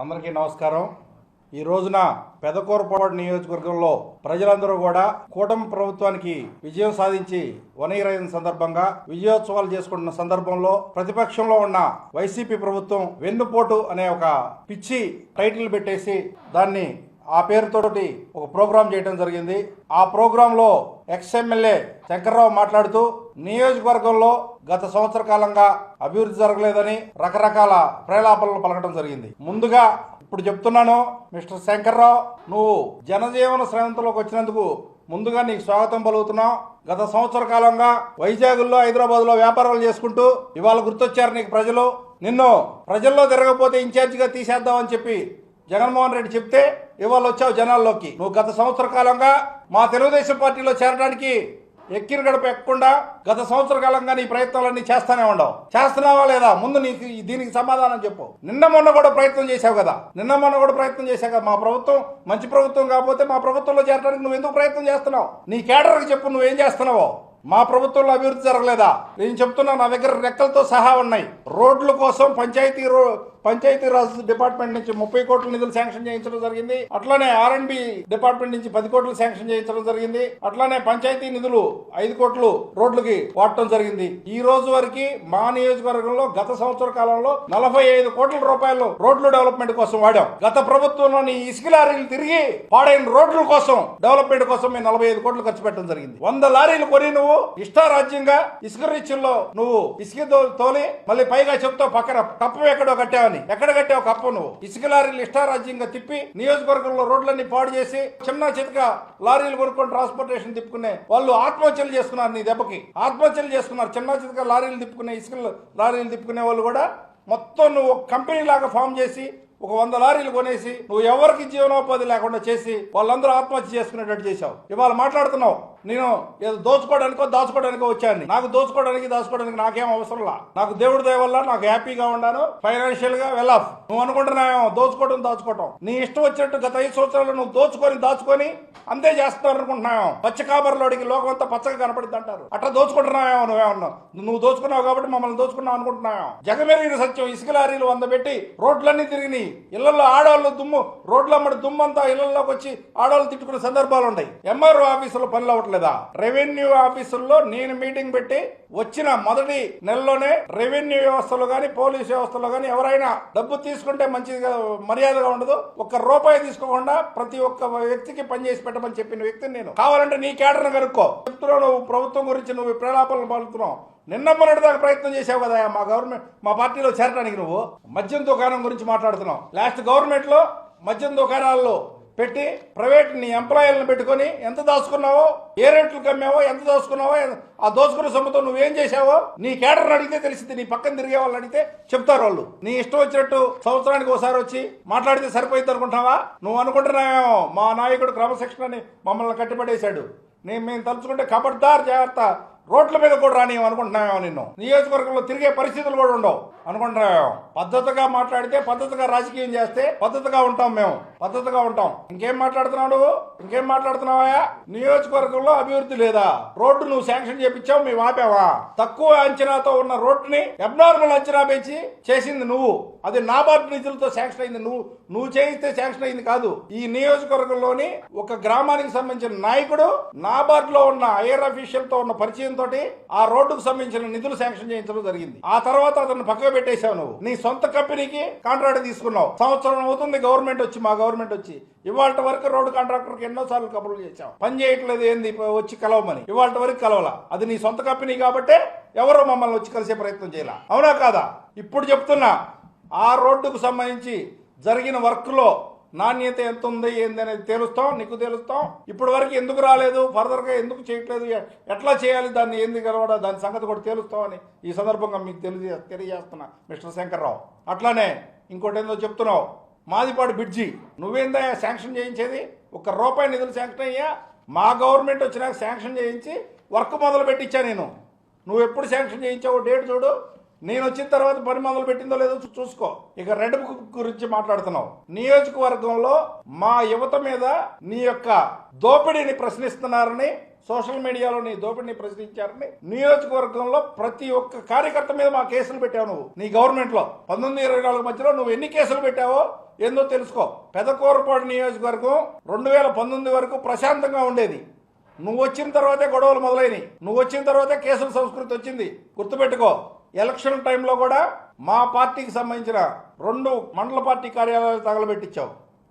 అందరికీ నమస్కారం. ఈ రోజున పెదకూరపాడు నియోజకవర్గంలో ప్రజలందరూ కూడా కూటమి ప్రభుత్వానికి విజయం సాధించి 1 year అయిన సందర్భంగా విజయోత్సవాలు చేసుకుంటున్న సందర్భంలో ప్రతిపక్షంలో ఉన్న వైసీపీ ప్రభుత్వం వెన్నుపోటు అనే ఒక పిచ్చి టైటిల్ పెట్టేసి దాన్ని ఆ పేరుతోటి ఒక ప్రోగ్రాం చేయడం జరిగింది. ఆ ప్రోగ్రాంలో ఎక్స్-ఎమ్మెల్యే శంకర్రావు మాట్లాడుతూ నియోజకవర్గంలో గత సంవత్సర కాలంగా అభివృద్ధి జరగలేదని రకరకాల ప్రేలాపనలు పలకడం జరిగింది. ముందుగా ఇప్పుడు చెప్తున్నాను, మిస్టర్ శంకర్రావు, నువ్వు జనజీవన శ్రేణిలోకి వచ్చినందుకు ముందుగా నీకు స్వాగతం పలుకుతున్నాం. గత సంవత్సర కాలంగా వైజాగ్లో, హైదరాబాద్లో వ్యాపారాలు చేసుకుంటూ ఇవాళ గుర్తొచ్చారు నీకు ప్రజలు. నిన్ను ప్రజల్లో తిరగకపోతే ఇన్ఛార్జిగా తీసేద్దామని చెప్పి జగన్మోహన్ రెడ్డి చెప్తే ఇవాళ వచ్చావు జనాల్లోకి. నువ్వు గత సంవత్సర కాలంగా మా తెలుగుదేశం పార్టీలో చేరడానికి ఎక్కిన గడప ఎక్కకుండా గత సంవత్సర కాలంగా నీ ప్రయత్నాలన్నీ చేస్తానే ఉండవు. చేస్తున్నావా లేదా? ముందు నీకు దీనికి సమాధానం చెప్పు. నిన్న మొన్న కూడా ప్రయత్నం చేశావు కదా. మా ప్రభుత్వం మంచి ప్రభుత్వం కాకపోతే మా ప్రభుత్వంలో చేరడానికి నువ్వు ఎందుకు ప్రయత్నం చేస్తున్నావు? నీ కేడర్కి చెప్పు నువ్వేం చేస్తున్నావో. మా ప్రభుత్వంలో అభివృద్ధి జరగలేదా? నేను చెప్తున్నా, నా దగ్గర రెక్కలతో సహా ఉన్నాయి. రోడ్ల కోసం పంచాయతీరాజ్ డిపార్ట్మెంట్ నుంచి 30 కోట్ల నిధులు శాంక్షన్ చేయించడం జరిగింది. అట్లానే R&B డిపార్ట్మెంట్ నుంచి 10 కోట్లు శాంక్షన్ చేయించడం జరిగింది. అట్లానే పంచాయతీ నిధులు 5 కోట్లు రోడ్లకి వాడటం జరిగింది. ఈ రోజు వరకు మా నియోజకవర్గంలో గత సంవత్సర కాలంలో 45 కోట్ల రూపాయలు రోడ్లు డెవలప్మెంట్ కోసం వాడాం. గత ప్రభుత్వంలోని ఇసుక లారీలు తిరిగి పాడైన రోడ్ల కోసం డెవలప్మెంట్ కోసం మేము 45 కోట్లు ఖర్చు పెట్టడం జరిగింది. 100 లారీలు కొని నువ్వు ఇష్టారాజ్యంగా ఇసుక రీచ్ల్లో నువ్వు ఇసుక తోలి మళ్ళీ పైగా చెప్తావు పక్కన కప్పు ఎక్కడో కట్టావు. ఎక్కడ కట్టావు కప్పు? నువ్వు ఇసుక లారీలు ఇష్టారాజ్యంగా తిప్పి నియోజకవర్గంలో రోడ్లన్నీ పాడు చేసి చిన్న చితక లారీలు కొనుక్కొని ట్రాన్స్పోర్టేషన్ తిప్పుకునే వాళ్ళు ఆత్మహత్యలు చేసుకున్నారు. నీ దెబ్బకి ఆత్మహత్యలు చేసుకున్నారు. చిన్న చితక లారీలు తిప్పుకునే ఇసుక లారీలు తిప్పుకునే వాళ్ళు కూడా మొత్తం నువ్వు కంపెనీ లాగా ఫామ్ చేసి ఒక 100 లారీలు కొనేసి నువ్వు ఎవరికి జీవనోపాధి లేకుండా చేసి వాళ్ళందరూ ఆత్మహత్య చేసుకునేటట్టు చేశావు. ఇవాళ మాట్లాడుతున్నావు నేను ఏదో దాచుకోవడానికో వచ్చాను. నాకు దాచుకోవడానికి నాకేం అవసరంలా. నాకు దేవుడి దయ వల్ల నాకు హ్యాపీగా ఉన్నాను, ఫైనాన్షియల్ గా వెల్ ఆఫ్. నువ్వు అనుకుంటున్నావు దాచుకోవటం నీ ఇష్టం వచ్చినట్టు గత 5 సంవత్సరాలు నువ్వు దాచుకొని అంతే చేస్తున్నారు అనుకుంటున్నావు. పచ్చ కాబర్లోడికి లోకం అంతా పచ్చగా కనపడింది అంటారు. అట్లా దోచుకుంటున్నావేమో. నువ్వు దోచుకున్నావు కాబట్టి మమ్మల్ని దోచుకున్నావు అనుకుంటున్నావు. జగమెరిగిన సత్యం, ఇసుక లారీలు 100 పెట్టి రోడ్లన్నీ తిరిగి ఇళ్లలో ఆడవాళ్ళు దుమ్ము, రోడ్లమ్మడి దుమ్మంతా ఇళ్లలోకి వచ్చి ఆడవాళ్ళు తిట్టుకునే సందర్భాలు ఉన్నాయి. MRO ఆఫీసులో పనులు అవ్వట్లేదా? రెవెన్యూ ఆఫీసుల్లో నేను మీటింగ్ పెట్టి వచ్చిన మొదటి నెలలోనే రెవెన్యూ వ్యవస్థలో గానీ పోలీస్ వ్యవస్థలో గానీ ఎవరైనా డబ్బు తీసుకుంటే మంచిగా మర్యాదగా ఉండదు. ₹1 తీసుకోకుండా ప్రతి ఒక్క వ్యక్తికి పనిచేసి పెట్టమని చెప్పిన వ్యక్తిని నేను. కావాలంటే నీ కేడర్ను కనుక్కో. చెప్తున్నావు నువ్వు ప్రభుత్వం గురించి నువ్వు ప్రేలాపనలు పలుకుతున్నావు. నిన్న మొన్నటి దాకా ప్రయత్నం చేసావు కదా మా పార్టీలో చేరడానికి. నువ్వు మద్యం దుకాణం గురించి మాట్లాడుతున్నావు. లాస్ట్ గవర్నమెంట్ లో మద్యం దుకాణాల్లో పెట్టి ప్రైవేట్ నీ ఎంప్లాయీలను పెట్టుకొని ఎంత దాచుకున్నావో, ఏ రేట్లు కమ్మావో, ఎంత దోచుకున్నావో, ఆ దోచుకున్న సొమ్ముతో నువ్వేం చేశావో నీ కేడర్ని అడిగితే తెలిసింది. నీ పక్కన తిరిగే వాళ్ళని అడిగితే చెప్తారు వాళ్ళు. నీ ఇష్టం వచ్చినట్టు సంవత్సరానికి ఒకసారి వచ్చి మాట్లాడితే సరిపోయింది అనుకుంటున్నావా? నువ్వు అనుకుంటున్నావేమో మా నాయకుడు క్రమశిక్షణ అని మమ్మల్ని కట్టిపడేశాడు. మేము తలుచుకుంటే ఖబర్దార్ జాగ్రత్త, రోడ్ల మీద కూడా రానివ్వం అనుకుంటున్నామేమో. నిన్ను నియోజకవర్గంలో తిరిగే పరిస్థితులు కూడా ఉండవు అనుకుంటున్నామేమో. పద్ధతిగా మాట్లాడితే, పద్ధతిగా రాజకీయం చేస్తే పద్ధతిగా ఉంటాం. మేము పద్ధతిగా ఉంటాం. ఇంకేం మాట్లాడుతున్నావా? నియోజకవర్గంలో అభివృద్ధి లేదా? రోడ్డు నువ్వు శాంక్షన్ చేపించావు, మేము ఆపావా? తక్కువ అంచనాతో ఉన్న రోడ్డుని అబ్నార్మల్ అంచనా పెంచి చేసింది నువ్వు. అది నాబార్డు నిధులతో శాంక్షన్ అయింది. నువ్వు చేయిస్తే శాంక్షన్ అయింది కాదు. ఈ నియోజకవర్గంలోని ఒక గ్రామానికి సంబంధించిన నాయకుడు నాబార్డులో ఉన్న ఐఆర్ అఫీషియల్ తో ఉన్న పరిచయం తోటి ఆ రోడ్డుకు సంబంధించిన నిధులు శాంక్షన్ చేయించడం జరిగింది. ఆ తర్వాత అతను పక్కకు పెట్టేశావు. నువ్వు నీ సొంత కంపెనీకి కాంట్రాక్ట్ తీసుకున్నావు. సంవత్సరం అవుతుంది మా గవర్నమెంట్ వచ్చి. ఇవాళ వరకు రోడ్డు కాంట్రాక్టర్కి ఎన్నోసార్లు కబుర్లు చేశావు. పని చేయట్లేదు ఏంది వచ్చి కలవమని. ఇవాళ వరకు కలవలా. అది నీ సొంత కంపెనీ కాబట్టే ఎవరో మమ్మల్ని వచ్చి కలిసే ప్రయత్నం చేయాల. అవునా కాదా? ఇప్పుడు చెప్తున్నా, ఆ రోడ్డుకు సంబంధించి జరిగిన వర్క్ లో నాణ్యత ఎంత ఉంది ఏంది అనేది తేలుస్తాం, నీకు తేలుస్తాం. ఇప్పటి వరకు ఎందుకు రాలేదు, ఫర్దర్ గా ఎందుకు చేయట్లేదు, ఎట్లా చేయాలి, దాన్ని ఏంది కలవడా, దాని సంగతి కూడా తేలుస్తామని ఈ సందర్భంగా మీకు తెలియజేస్తున్నా మిస్టర్ శంకర్రావు. అట్లానే ఇంకోటి ఏందో చెప్తున్నావు, మాదిపాడు బ్రిడ్జి నువ్వేందా శాంక్షన్ చేయించేది? ₹1 నిధులు శాంక్షన్ అయ్యా. మా గవర్నమెంట్ వచ్చినాక శాంక్షన్ చేయించి వర్క్ మొదలు పెట్టించా నేను. నువ్వు ఎప్పుడు శాంక్షన్ చేయించావో డేట్ చూడు. నేను వచ్చిన తర్వాత పని మొదలు పెట్టిందో లేదో చూసుకో. ఇక రెడ్ బుక్ గురించి మాట్లాడుతున్నావు. నియోజకవర్గంలో మా యువత మీద నీ యొక్క దోపిడీని ప్రశ్నిస్తున్నారని, సోషల్ మీడియాలో నీ దోపిడీని ప్రశ్నించారని నియోజకవర్గంలో ప్రతి ఒక్క కార్యకర్త మీద మా కేసులు పెట్టావు. నువ్వు నీ గవర్నమెంట్ లో 19-24 మధ్యలో నువ్వు ఎన్ని కేసులు పెట్టావో ఏందో తెలుసుకో. పెదకూరపాడు నియోజకవర్గం 2019 వరకు ప్రశాంతంగా ఉండేది. నువ్వు వచ్చిన తర్వాతే గొడవలు మొదలైనవి. నువ్వు వచ్చిన తర్వాతే కేసుల సంస్కృతి వచ్చింది. గుర్తుపెట్టుకో. ఎలక్షన్ టైంలో కూడా మా పార్టీకి సంబంధించిన 2 మండల పార్టీ కార్యాలయాలు తగలబెట్టించావు.